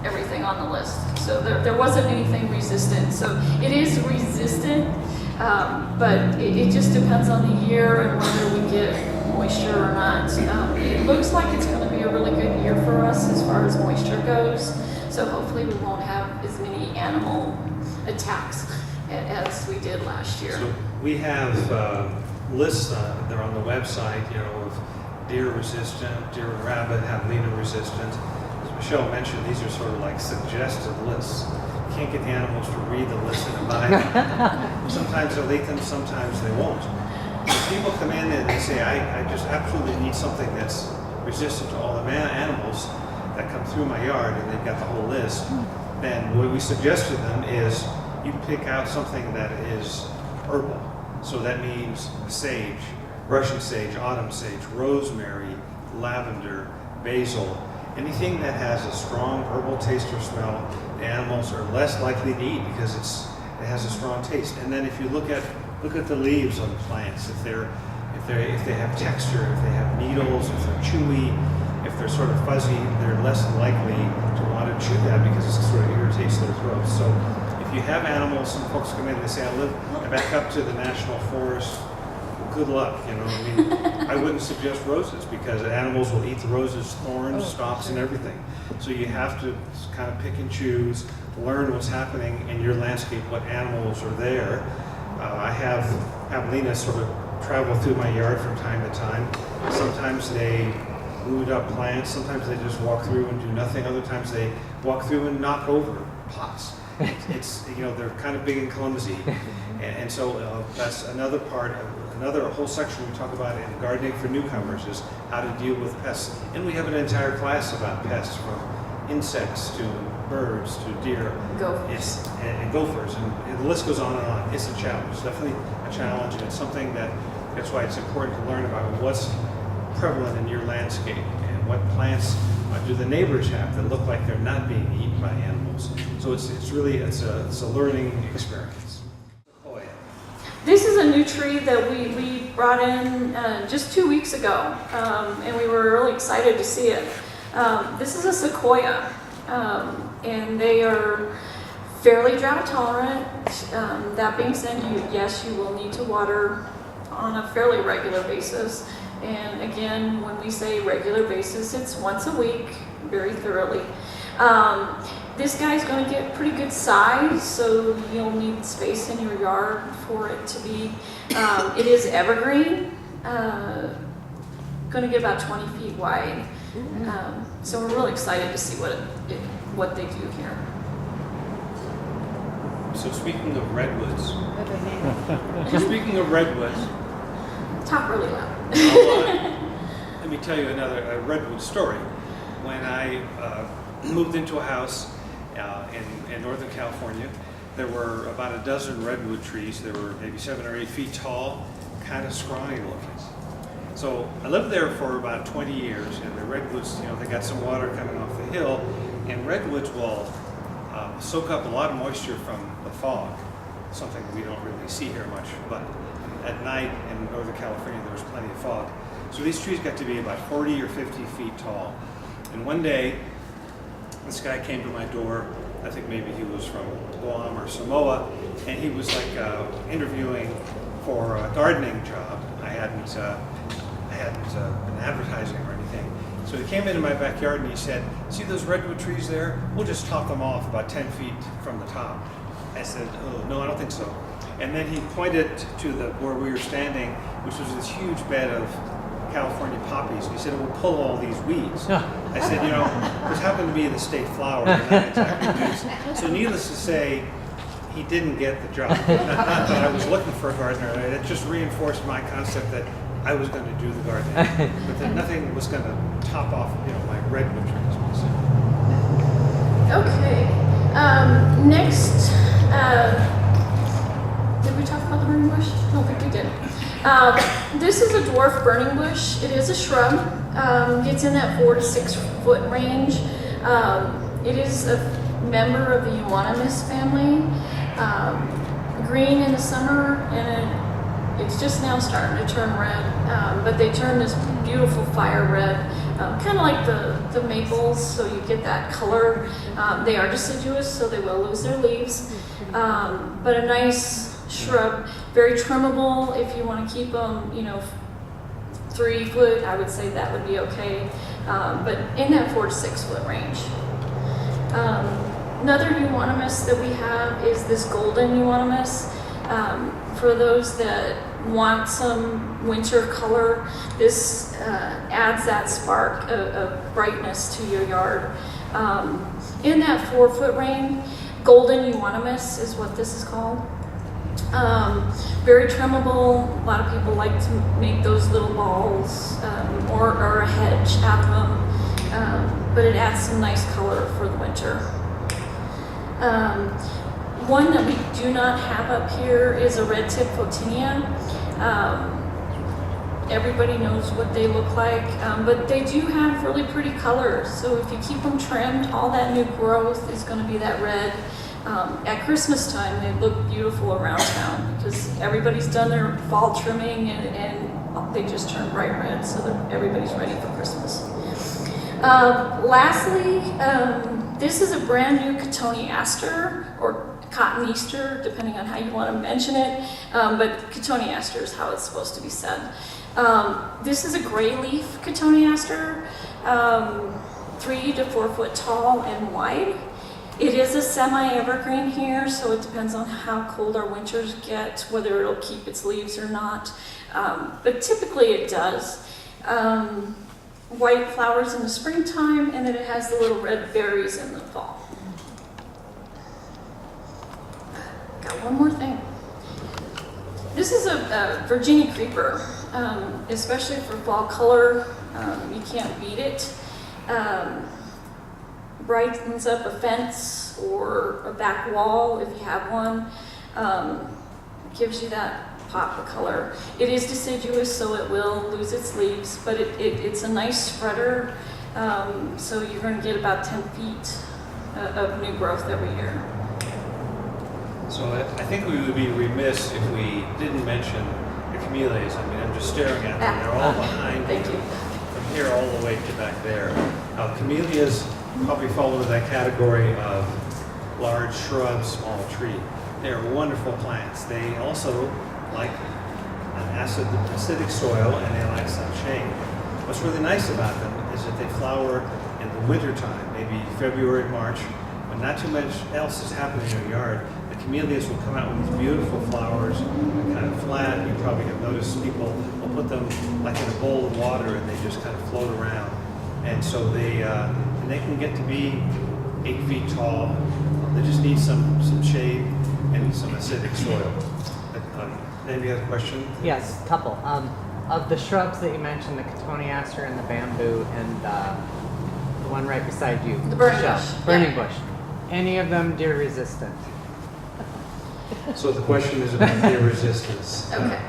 everything on the list. So there wasn't anything resistant. So it is resistant, but it just depends on the year and whether we get moisture or not. It looks like it's going to be a really good year for us as far as moisture goes. So hopefully we won't have as many animal attacks as we did last year. So we have lists, they're on the website, of deer resistant, deer and rabbit, javelina resistant. As Michelle mentioned, these are sort of like suggested lists. You can't get the animals to read the list and buy them. Sometimes they'll eat them, sometimes they won't. If people come in and they say, I just absolutely need something that's resistant to all the animals that come through my yard, and they've got the whole list, then what we suggest to them is you pick out something that is herbal. So that means sage, Russian sage, autumn sage, rosemary, lavender, basil, anything that has a strong herbal taste or smell, the animals are less likely to eat because it has a strong taste. And then if you look at the leaves on the plants, if they have texture, if they have needles, if they're chewy, if they're sort of fuzzy, they're less likely to want to chew that because it sort of irritates their throats. So if you have animals, some folks come in and they say, I back up to the national forest. Well, good luck, I wouldn't suggest roses because animals will eat the roses, thorns, stalks, and everything. So you have to kind of pick and choose, learn what's happening in your landscape, what animals are there. I have javelina sort of travel through my yard from time to time. Sometimes they root up plants, sometimes they just walk through and do nothing, other times they walk through and knock over pots. It's they're kind of big and clumsy, and so that's another whole section we talk about in gardening for newcomers is how to deal with pests. And we have an entire class about pests, from insects to birds to deer, Gophers. and gophers, and the list goes on and on. It's a challenge, definitely a challenge, and it's something that's why it's important to learn about what's prevalent in your landscape and what plants do the neighbors have that look like they're not being eaten by animals. So it's really a learning experience. Oh, yeah. This is a new tree that we brought in just 2 weeks ago, and we were really excited to see it. This is a sequoia, and they are fairly drought tolerant. That being said, yes, you will need to water on a fairly regular basis. And again, when we say regular basis, it's once a week, very thoroughly. This guy's going to get pretty good size, so you'll need space in your yard for it to be. It is evergreen, going to get about 20 feet wide. So we're really excited to see what they do here. So speaking of redwoods, But they name it. speaking of redwoods, Talk really loud. let me tell you another redwood story. When I moved into a house in Northern California, there were about a dozen redwood trees. They were maybe 7 or 8 feet tall, kind of scrawny looking. So I lived there for about 20 years, and the redwoods, they got some water coming off the hill, and redwoods will soak up a lot of moisture from the fog, something we don't really see here much, but at night in Northern California there was plenty of fog. So these trees got to be about 40 or 50 feet tall. And one day, this guy came to my door. I think maybe he was from Guam or Samoa, and he was like interviewing for a gardening job. I hadn't been advertising or anything. So he came into my backyard and he said, "See those redwood trees there? We'll just top them off about 10 feet from the top." I said, "Oh, no, I don't think so." And then he pointed to where we were standing, which was this huge bed of California poppies. He said, "It will pull all these weeds." I said, this happened to be the state flower, and not exactly weeds. So needless to say, he didn't get the job. Not that I was looking for a gardener. It just reinforced my concept that I was going to do the gardening, but that nothing was going to top off, my redwood trees. Okay. Next, did we talk about the burning bush? I don't think we did. This is a dwarf burning bush. It is a shrub. Gets in that 4 to 6 foot range. It is a member of the euonymus family. Green in the summer, and it's just now starting to turn red. But they turn this beautiful fire red, kind of like the maples, so you get that color. They are deciduous, so they will lose their leaves. But a nice shrub, very trimmable. If you want to keep them, 3 foot, I would say that would be okay. But in that 4 to 6 foot range. Another euonymus that we have is this golden euonymus. For those that want some winter color, this adds that spark of brightness to your yard. In that 4 foot range, golden euonymus is what this is called. Very trimmable. A lot of people like to make those little balls or a hedge out of them, but it adds some nice color for the winter. One that we do not have up here is a red tip photinia. Everybody knows what they look like, but they do have really pretty colors. So if you keep them trimmed, all that new growth is going to be that red. At Christmas time, they look beautiful around town because everybody's done their fall trimming and they just turn bright red, so that everybody's ready for Christmas. Lastly, this is a brand new cotoneaster, or cotton Easter, depending on how you want to mention it, but cotoneaster is how it's supposed to be said. This is a gray leaf cotoneaster, 3 to 4 foot tall and wide. It is a semi-evergreen here, so it depends on how cold our winters get, whether it'll keep its leaves or not, but typically it does. White flowers in the springtime, and then it has the little red berries in the fall. Got one more thing. This is a Virginia creeper, especially for fall color. You can't beat it. Brightens up a fence or a back wall if you have one. Gives you that pop of color. It is deciduous, so it will lose its leaves, but it's a nice spreader, so you're going to get about 10 feet of new growth every year. So I think we would be remiss if we didn't mention the camellias. I mean, I'm just staring at them. They're all behind Thank you. from here all the way to back there. Camellias probably fall into that category of large shrub, small tree. They're wonderful plants. They also like an acidic soil, and they like some shade. What's really nice about them is that they flower in the wintertime, maybe February, March, when not too much else is happening in your yard. The camellias will come out with these beautiful flowers, kind of flat. You probably have noticed people will put them like in a bowl of water, and they just kind of float around. And so they can get to be 8 feet tall. They just need some shade and some acidic soil. Maybe you have a question? Yes, couple. Of the shrubs that you mentioned, the cotoneaster and the bamboo, and the one right beside you, The burning Michelle, bush, burning yeah. bush. Any of them deer resistant? So the question is about deer resistance. Okay.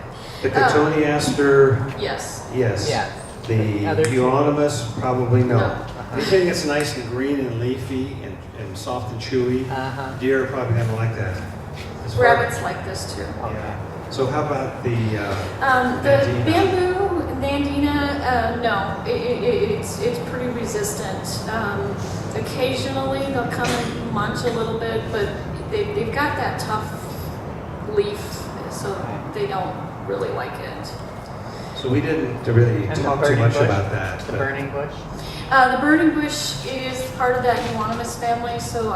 The cotoneaster, Yes. yes. Yes. The Other two? euonymus, probably no. No. Anything that's nice and green and leafy and soft and chewy, Uh-huh. deer are probably never like that. As far- Rabbits like this too. Yeah. So how about the The Nandina? bamboo, Nandina, no, it's pretty resistant. Occasionally they'll come and munch a little bit, but they've got that tough leaf, so they don't really like it. So we didn't really And the talk too burning much bush? about that. The but- burning bush? The burning bush is part of that euonymus family, so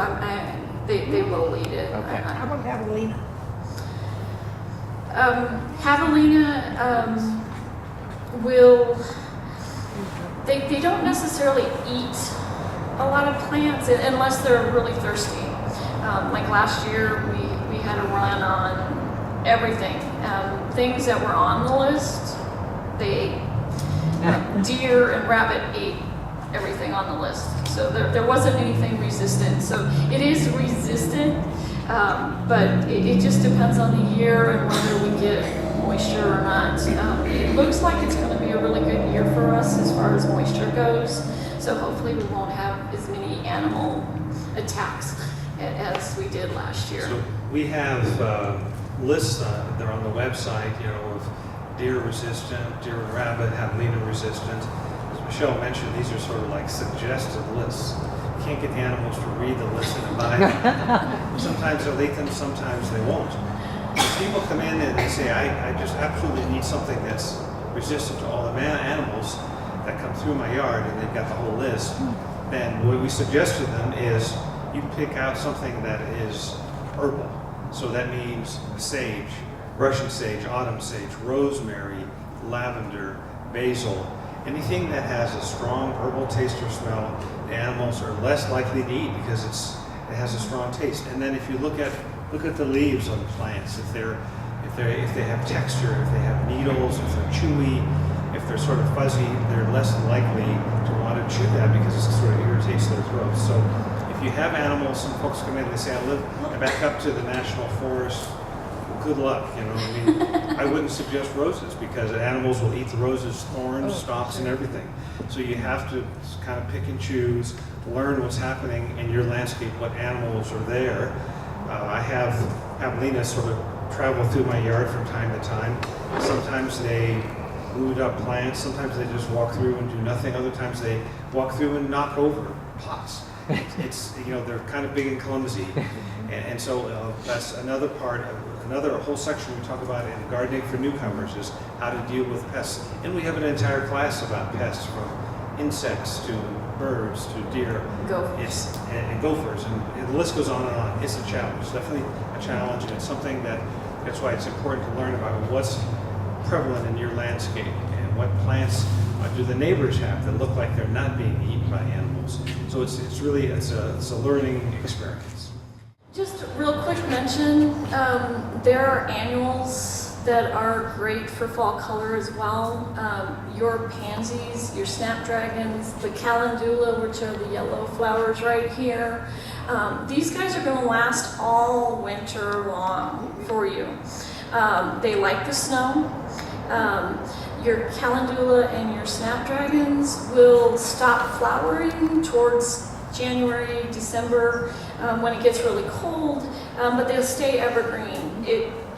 they will eat it. Okay. How about javelina? Javelina will, they don't necessarily eat a lot of plants unless they're really thirsty. Like last year, we had a run on everything. Things that were on the list, they ate. Deer and rabbit ate everything on the list. So there wasn't anything resistant. So it is resistant, but it just depends on the year and whether we get moisture or not. It looks like it's going to be a really good year for us as far as moisture goes. So hopefully we won't have as many animal attacks as we did last year. So we have lists they're on the website, of deer resistant, deer and rabbit, javelina resistant. As Michelle mentioned, these are sort of like suggested lists. You can't get the animals to read the list and buy them. Sometimes they'll eat them, sometimes they won't. If people come in and they say, I just absolutely need something that's resistant to all the animals that come through my yard, and they've got the whole list, then what we suggest to them is you pick out something that is herbal. So that means sage, Russian sage, autumn sage, rosemary, lavender, basil, anything that has a strong herbal taste or smell, the animals are less likely to eat because it has a strong taste. And then if you look at the leaves on plants, if they have texture, if they have needles, if they're chewy, if they're sort of fuzzy, they're less likely to want to chew that because it sort of irritates their throats. So if you have animals, some folks come in and they say, I back up to the national forest. Well, good luck, I mean, I wouldn't suggest roses because animals will eat the roses, thorns, stalks, and everything. So you have to kind of pick and choose, learn what's happening in your landscape, what animals are there. I have javelina sort of travel through my yard from time to time. Sometimes they root up plants, sometimes they just walk through and do nothing, other times they walk through and knock over pots. It's they're kind of big and clumsy, and so that's another part, another whole section we talk about in gardening for newcomers is how to deal with pests. And we have an entire class about pests, from insects to birds to deer, Gophers. and gophers, and the list goes on and on. It's a challenge, it's definitely a challenge, and it's something that's why it's important to learn about what's prevalent in your landscape and what plants do the neighbors have that look like they're not being eaten by animals. So it's really a learning experience. Just a real quick mention, there are annuals that are great for fall color as well. Your pansies, your snapdragons, the calendula, which are the yellow flowers right here. These guys are going to last all winter long for you. They like the snow. Your calendula and your snapdragons will stop flowering towards January, December, when it gets really cold, but they'll stay evergreen.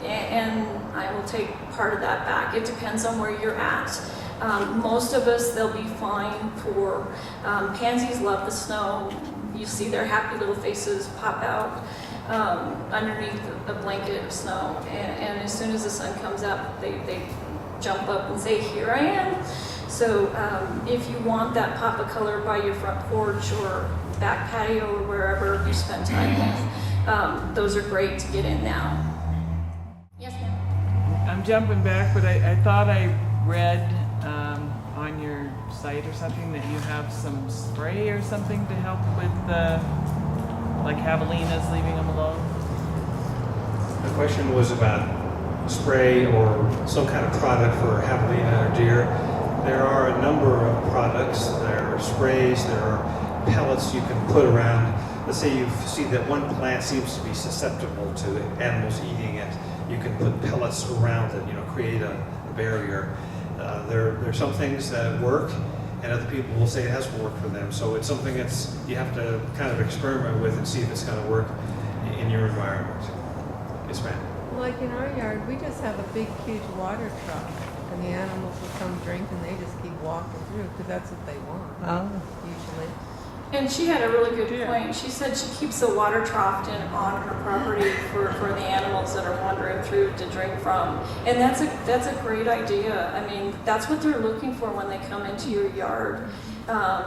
And I will take part of that back. It depends on where you're at. Most of us, they'll be fine for, pansies love the snow. You see their happy little faces pop out underneath a blanket of snow. And as soon as the sun comes up, they jump up and say, here I am. So if you want that pop of color by your front porch or back patio or wherever you spend time with, those are great to get in now. Yes, ma'am. I'm jumping back, but I thought I read on your site or something that you have some spray or something to help with the like javelinas, leaving them alone? The question was about spray or some kind of product for javelina or deer. There are a number of products. There are sprays, there are pellets you can put around. Let's say you see that one plant seems to be susceptible to animals eating it. You can put pellets around it, create a barrier. There are some things that work, and other people will say it hasn't worked for them. So it's something you have to kind of experiment with and see if it's going to work in your environment. Yes, ma'am. Like in our yard, we just have a big, huge water trough, and the animals will come drink, and they just keep walking through because that's what they want. Usually. And she had a really good point. She said she keeps a water trough on her property for the animals that are wandering through to drink from. And that's a great idea. I mean, that's what they're looking for when they come into your yard,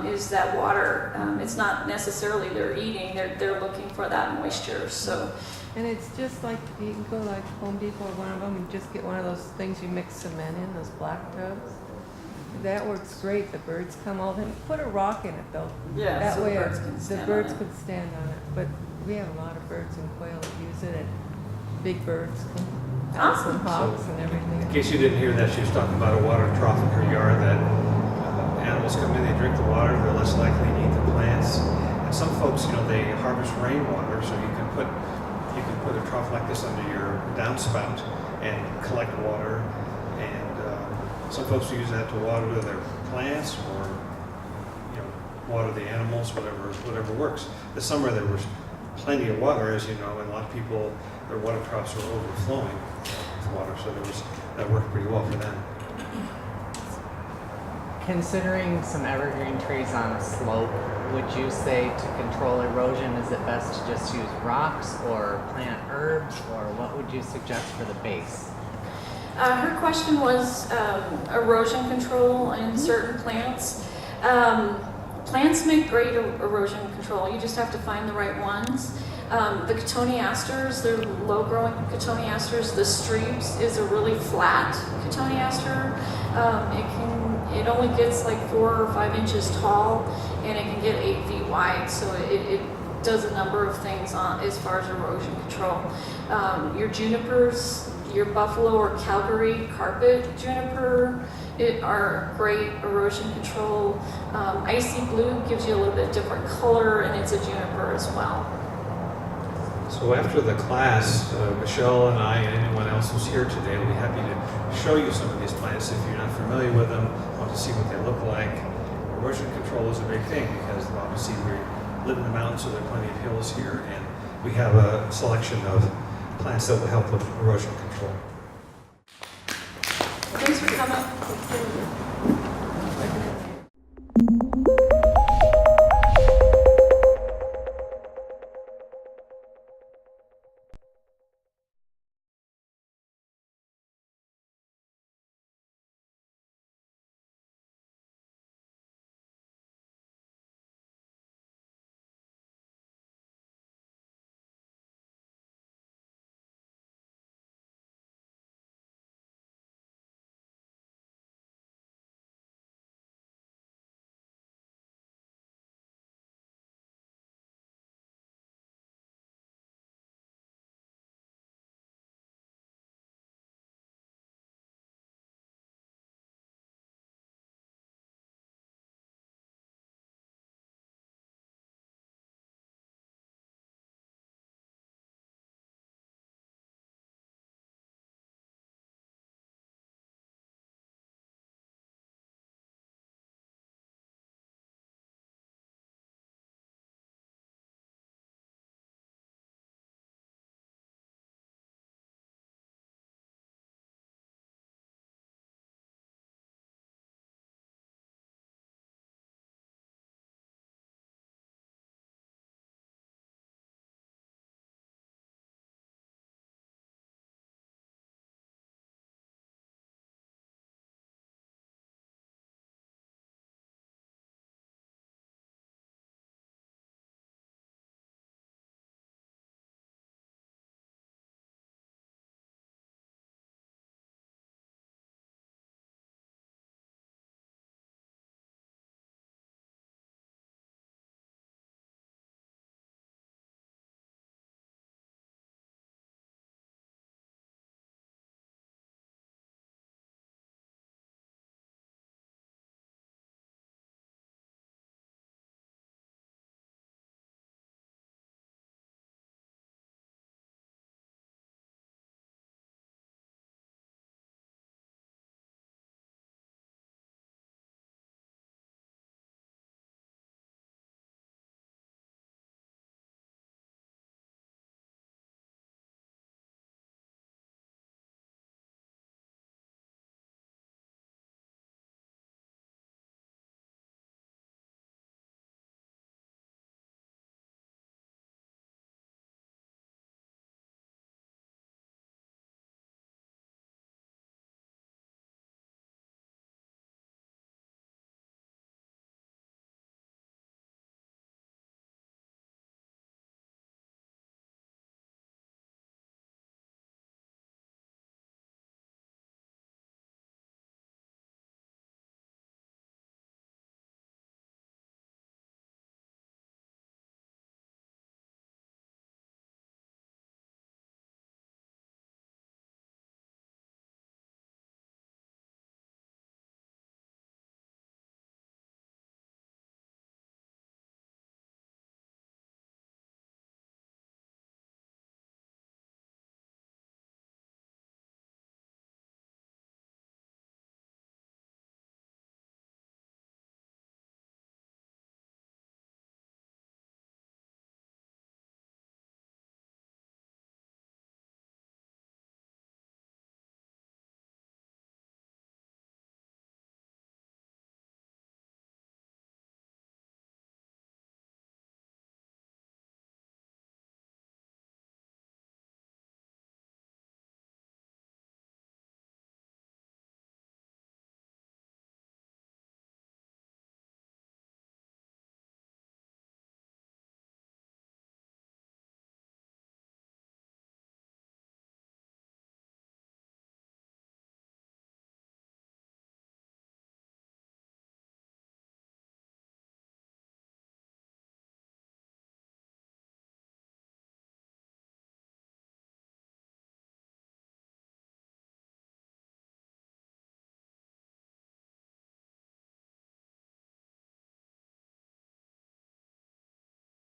is that water. It's not necessarily they're eating, they're looking for that moisture. So. And it's just like, you can go like Home Depot or one of them and just get one of those things you mix cement in, those black tubs. That works great. The birds come all in. Put a rock in it though. Yeah, that so way the birds can stand the birds on it. could stand on it. But we have a lot of birds and quail that use it, and big birds come. Awesome. And hawks and everything. In case you didn't hear that, she was talking about a water trough in her yard that animals come in, they drink the water, they're less likely to eat the plants. And some folks, they harvest rainwater, so you can put a trough like this under your downspout and collect water. And some folks use that to water their plants or water the animals, whatever works. This summer there was plenty of water, as you know, and a lot of people, their water troughs were overflowing with water, so that worked pretty well for them. Considering some evergreen trees on a slope, would you say to control erosion, is it best to just use rocks or plant herbs, or what would you suggest for the base? Her question was erosion control in certain plants. Plants make great erosion control. You just have to find the right ones. The cotoneasters, they're low-growing cotoneasters. The streams is a really flat cotoneaster. It only gets like 4 or 5 inches tall, and it can get 8 feet wide. So it does a number of things as far as erosion control. Your junipers, your buffalo or Calgary carpet juniper, are great erosion control. Icy blue gives you a little bit different color, and it's a juniper as well. So after the class, Michelle and I and anyone else who's here today will be happy to show you some of these plants if you're not familiar with them, want to see what they look like. Erosion control is a big thing because obviously we live in the mountains, so there are plenty of hills here, and we have a selection of plants that will help with erosion control. Thanks for coming.